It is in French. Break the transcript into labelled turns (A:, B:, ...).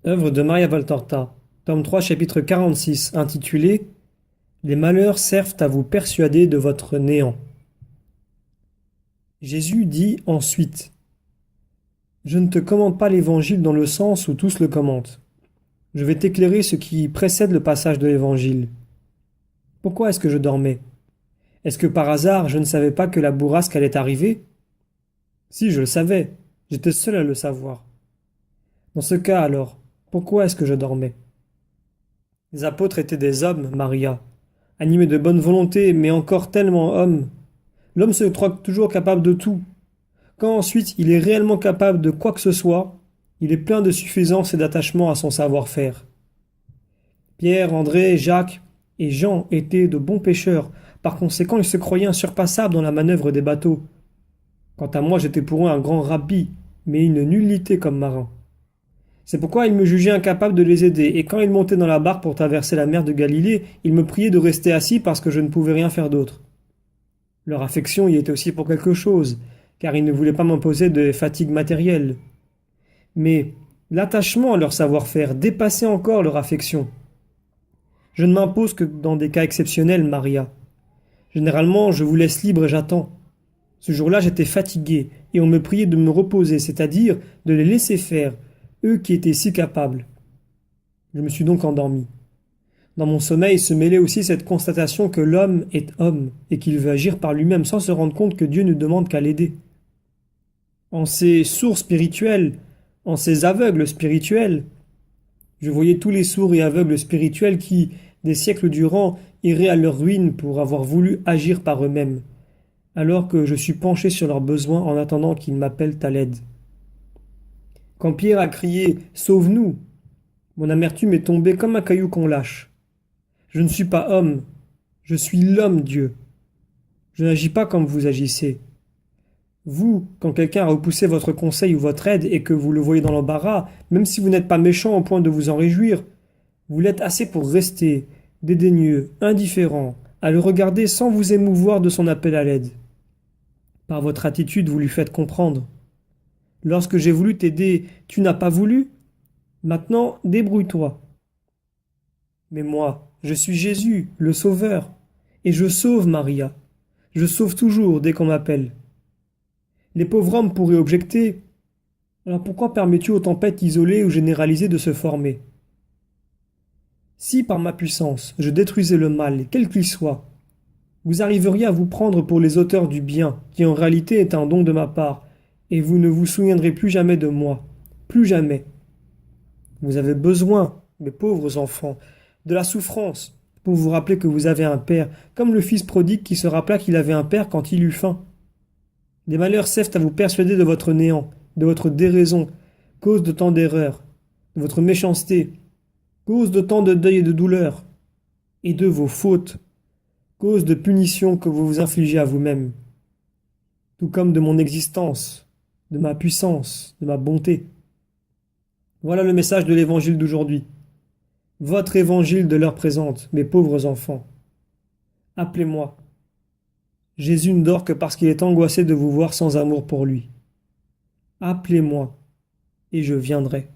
A: Œuvre de Maria Valtorta, tome 3, chapitre 46, intitulé Les malheurs servent à vous persuader de votre néant. Jésus dit ensuite: Je ne te commande pas l'évangile dans le sens où tous le commentent. Je vais t'éclairer ce qui précède le passage de l'évangile. Pourquoi est-ce que je dormais? Est-ce que par hasard je ne savais pas que la bourrasque allait arriver? Si, je le savais, j'étais seul à le savoir. Dans ce cas alors, pourquoi est-ce que je dormais? Les apôtres étaient des hommes, Maria, animés de bonne volonté, mais encore tellement hommes. L'homme se croit toujours capable de tout. Quand ensuite il est réellement capable de quoi que ce soit, il est plein de suffisance et d'attachement à son savoir-faire. Pierre, André, Jacques et Jean étaient de bons pêcheurs, par conséquent ils se croyaient insurpassables dans la manœuvre des bateaux. Quant à moi, j'étais pour eux un grand rabbi, mais une nullité comme marin. C'est pourquoi ils me jugeaient incapable de les aider, et quand ils montaient dans la barque pour traverser la mer de Galilée, ils me priaient de rester assis parce que je ne pouvais rien faire d'autre. Leur affection y était aussi pour quelque chose, car ils ne voulaient pas m'imposer de fatigues matérielles. Mais l'attachement à leur savoir-faire dépassait encore leur affection. Je ne m'impose que dans des cas exceptionnels, Maria. Généralement, je vous laisse libre et j'attends. Ce jour-là, j'étais fatigué, et on me priait de me reposer, c'est-à-dire de les laisser faire, eux qui étaient si capables. Je me suis donc endormi. Dans mon sommeil se mêlait aussi cette constatation que l'homme est homme, et qu'il veut agir par lui-même sans se rendre compte que Dieu ne demande qu'à l'aider. En ces sourds spirituels, en ces aveugles spirituels, je voyais tous les sourds et aveugles spirituels qui, des siècles durant, iraient à leur ruine pour avoir voulu agir par eux-mêmes, alors que je suis penché sur leurs besoins en attendant qu'ils m'appellent à l'aide. Quand Pierre a crié « Sauve-nous !», mon amertume est tombée comme un caillou qu'on lâche. Je ne suis pas homme, je suis l'homme Dieu. Je n'agis pas comme vous agissez. Vous, quand quelqu'un a repoussé votre conseil ou votre aide et que vous le voyez dans l'embarras, même si vous n'êtes pas méchant au point de vous en réjouir, vous l'êtes assez pour rester, dédaigneux, indifférent, à le regarder sans vous émouvoir de son appel à l'aide. Par votre attitude, vous lui faites comprendre. Lorsque j'ai voulu t'aider, tu n'as pas voulu? Maintenant, débrouille-toi. Mais moi, je suis Jésus, le Sauveur, et je sauve Maria. Je sauve toujours dès qu'on m'appelle. Les pauvres hommes pourraient objecter. Alors pourquoi permets-tu aux tempêtes isolées ou généralisées de se former? Si par ma puissance je détruisais le mal, quel qu'il soit, vous arriveriez à vous prendre pour les auteurs du bien, qui en réalité est un don de ma part, et vous ne vous souviendrez plus jamais de moi. Plus jamais. Vous avez besoin, mes pauvres enfants, de la souffrance, pour vous rappeler que vous avez un père, comme le fils prodigue qui se rappela qu'il avait un père quand il eut faim. Les malheurs servent à vous persuader de votre néant, de votre déraison, cause de tant d'erreurs, de votre méchanceté, cause de tant de deuil et de douleur, et de vos fautes, cause de punitions que vous vous infligez à vous-même, tout comme de mon existence, de ma puissance, de ma bonté. Voilà le message de l'évangile d'aujourd'hui. Votre évangile de l'heure présente, mes pauvres enfants. Appelez-moi. Jésus ne dort que parce qu'il est angoissé de vous voir sans amour pour lui. Appelez-moi, et je viendrai.